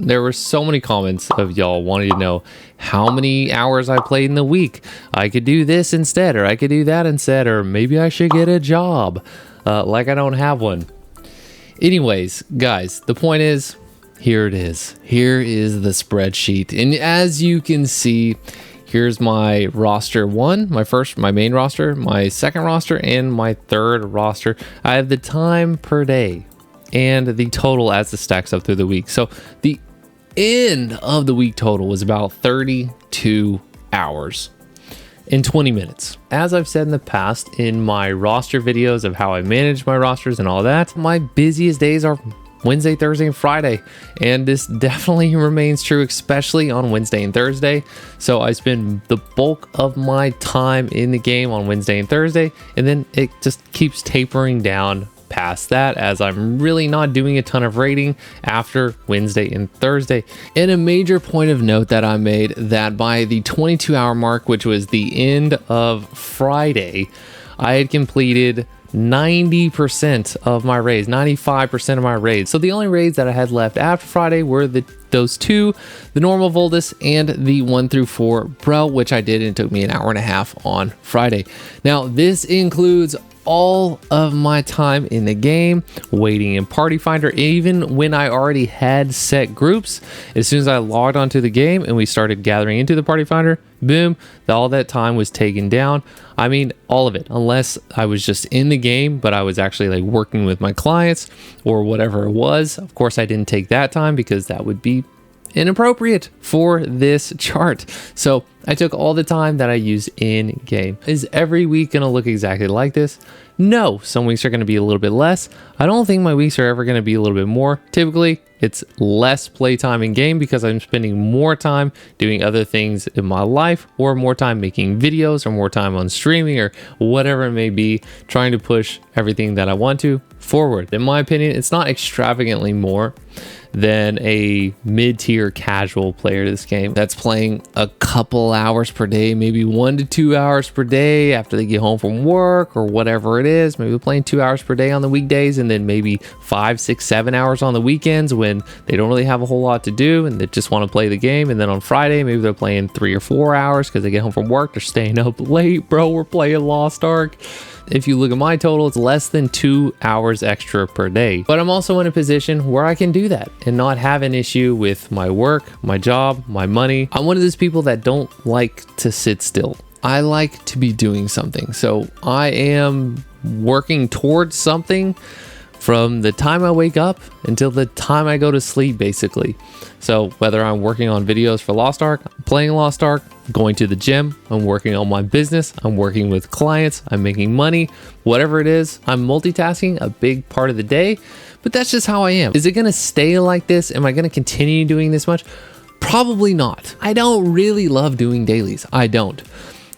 There were so many comments of y'all wanting to know how many hours I played in the week. I could do this instead, or I could do that instead, or maybe I should get a job. Like I don't have one. Anyways, guys, the point is, here it is. Here is the spreadsheet. And as you can see, here's my roster one, my main roster, my second roster, and my third roster. I have the time per day and the total as it stacks up through the week. So the end of the week total was about 32 hours in 20 minutes. As I've said in the past in my roster videos of how I manage my rosters and all that, my busiest days are Wednesday, Thursday, and Friday. And this definitely remains true, especially on Wednesday and Thursday. So I spend the bulk of my time in the game on Wednesday and Thursday, and then it just keeps tapering down past that as I'm really not doing a ton of raiding after Wednesday and Thursday. And a major point of note that I made, that by the 22-hour mark, which was the end of Friday, I had completed 90% of my raids, 95% of my raids. So the only raids that I had left after Friday were those two, the normal Voldus and the 1 through 4 Bro, which I did, and it took me an hour and a half on Friday. Now this includes all of my time in the game, waiting in Party Finder, even when I already had set groups. As soon as I logged onto the game and we started gathering into the Party Finder, boom, all that time was taken down. I mean, all of it, unless I was just in the game, but I was actually like working with my clients or whatever it was. Of course, I didn't take that time because that would be inappropriate for this chart. So I took all the time that I used in game. Is every week going to look exactly like this? No, some weeks are going to be a little bit less. I don't think my weeks are ever going to be a little bit more. Typically, it's less playtime in game because I'm spending more time doing other things in my life, or more time making videos, or more time on streaming, or whatever it may be, trying to push everything that I want to forward. In my opinion, it's not extravagantly more than a mid-tier casual player to this game that's playing a couple hours per day, maybe 1 to 2 hours per day after they get home from work or whatever it is. Maybe they're playing 2 hours per day on the weekdays, and then maybe 5, 6, 7 hours on the weekends when they don't really have a whole lot to do and they just want to play the game. And then on Friday, maybe they're playing 3 or 4 hours because they get home from work. They're staying up late, bro. We're playing Lost Ark. If you look at my total, it's less than 2 hours extra per day. But I'm also in a position where I can do that and not have an issue with my work, my job, my money. I'm one of those people that don't like to sit still. I like to be doing something. So I am working towards something from the time I wake up until the time I go to sleep, basically. So whether I'm working on videos for Lost Ark, playing Lost Ark, going to the gym, I'm working on my business, I'm working with clients, I'm making money, whatever it is, I'm multitasking a big part of the day, but that's just how I am. Is it gonna stay like this? Am I gonna continue doing this much? Probably not. I don't really love doing dailies. I don't.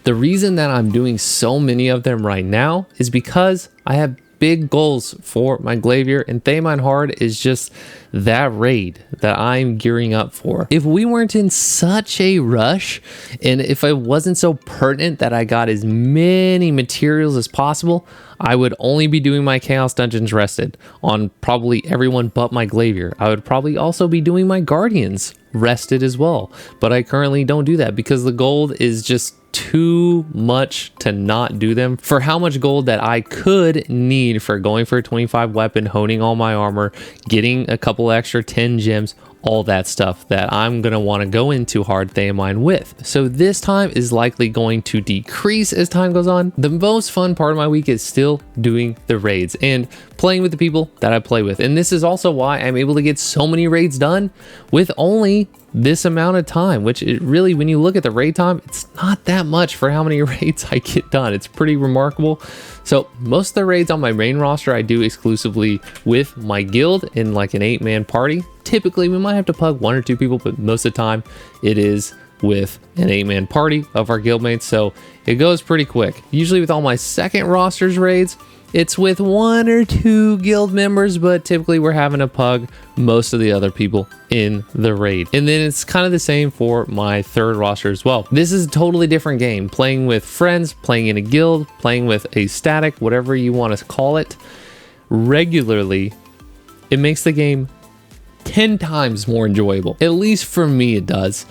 The reason that I'm doing so many of them right now is because I have big goals for my Glavier, and Thamine Hard is just that raid that I'm gearing up for. If we weren't in such a rush, and if it wasn't so pertinent that I got as many materials as possible, I would only be doing my Chaos Dungeons rested on probably everyone but my Glavier. I would probably also be doing my Guardians rested as well, but I currently don't do that because the gold is just too much to not do them for how much gold that I could need for going for a 25 weapon, honing all my armor, getting a couple extra 10 gems, all that stuff that I'm going to want to go into hard Thamine with. So this time is likely going to decrease as time goes on. The most fun part of my week is still doing the raids and playing with the people that I play with. And this is also why I'm able to get so many raids done with only this amount of time, which it really, when you look at the raid time, it's not that much for how many raids I get done. It's pretty remarkable. So most of the raids on my main roster I do exclusively with my guild in like an 8-man party. Typically we might have to pug 1 or 2 people, but most of the time it is with an 8-man party of our guildmates, so it goes pretty quick. Usually with all my second roster's raids, it's with 1 or 2 guild members, but typically we're having to pug most of the other people in the raid. And then it's kind of the same for my third roster as well. This is a totally different game. Playing with friends, playing in a guild, playing with a static, whatever you want to call it, regularly, it makes the game 10 times more enjoyable. At least for me, it does.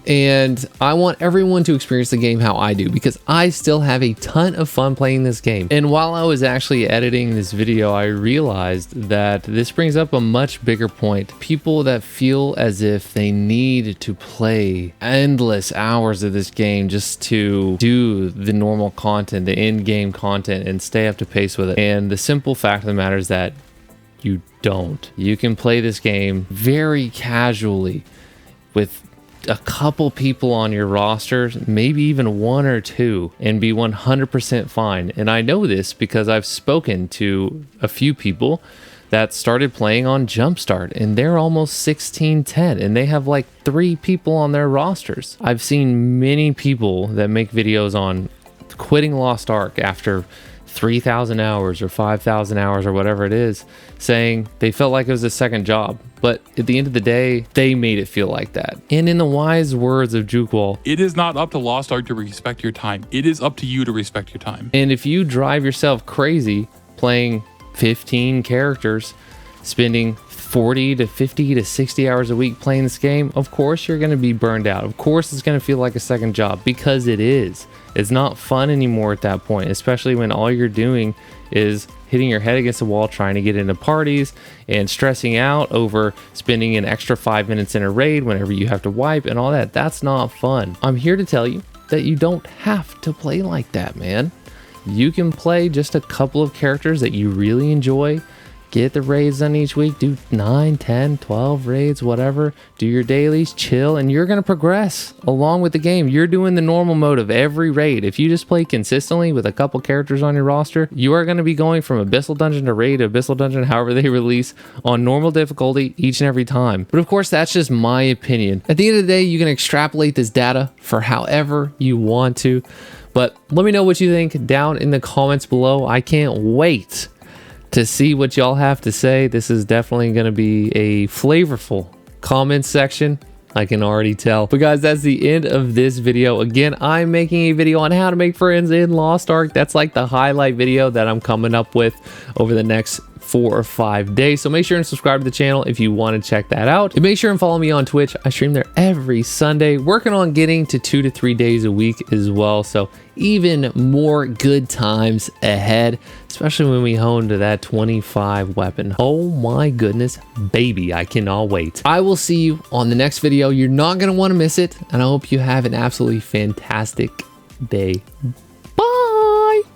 And I want everyone to experience the game how I do, because I still have a ton of fun playing this game. And while I was actually editing this video, I realized that this brings up a much bigger point. People that feel as if they need to play endless hours of this game just to do the normal content, the in-game content, and stay up to pace with it. And the simple fact of the matter is that you don't. You can play this game very casually with a couple people on your roster, maybe even one or two, and be 100% fine. And I know this because I've spoken to a few people that started playing on Jumpstart, and they're almost 16-10, and they have like 3 people on their rosters. I've seen many people that make videos on quitting Lost Ark after 3,000 hours or 5,000 hours or whatever it is, saying they felt like it was a second job. But at the end of the day, they made it feel like that. And in the wise words of Jukewall, it is not up to Lost Ark to respect your time. It is up to you to respect your time. And if you drive yourself crazy playing 15 characters, spending 40 to 50 to 60 hours a week playing this game, of course you're going to be burned out. Of course it's going to feel like a second job, because it is. It's not fun anymore at that point, especially when all you're doing is hitting your head against the wall trying to get into parties and stressing out over spending an extra 5 minutes in a raid whenever you have to wipe and all that. That's not fun. I'm here to tell you that you don't have to play like that, man. You can play just a couple of characters that you really enjoy, get the raids done each week, do 9, 10, 12 raids, whatever, do your dailies, chill, and you're going to progress along with the game. You're doing the normal mode of every raid. If you just play consistently with a couple characters on your roster, you are going to be going from Abyssal Dungeon to raid to Abyssal Dungeon, however they release, on normal difficulty each and every time. But of course, that's just my opinion. At the end of the day, you can extrapolate this data for however you want to. But let me know what you think down in the comments below. I can't wait to see what y'all have to say. This is definitely going to be a flavorful comment section, I can already tell. But guys, that's the end of this video. Again, I'm making a video on how to make friends in Lost Ark. That's like the highlight video that I'm coming up with over the next 4 or 5 days. So make sure and subscribe to the channel if you want to check that out. And make sure and follow me on Twitch. I stream there every Sunday, working on getting to 2 to 3 days a week as well. So even more good times ahead, especially when we hone to that 25 weapon. Oh my goodness, baby, I cannot wait. I will see you on the next video. You're not going to want to miss it. And I hope you have an absolutely fantastic day.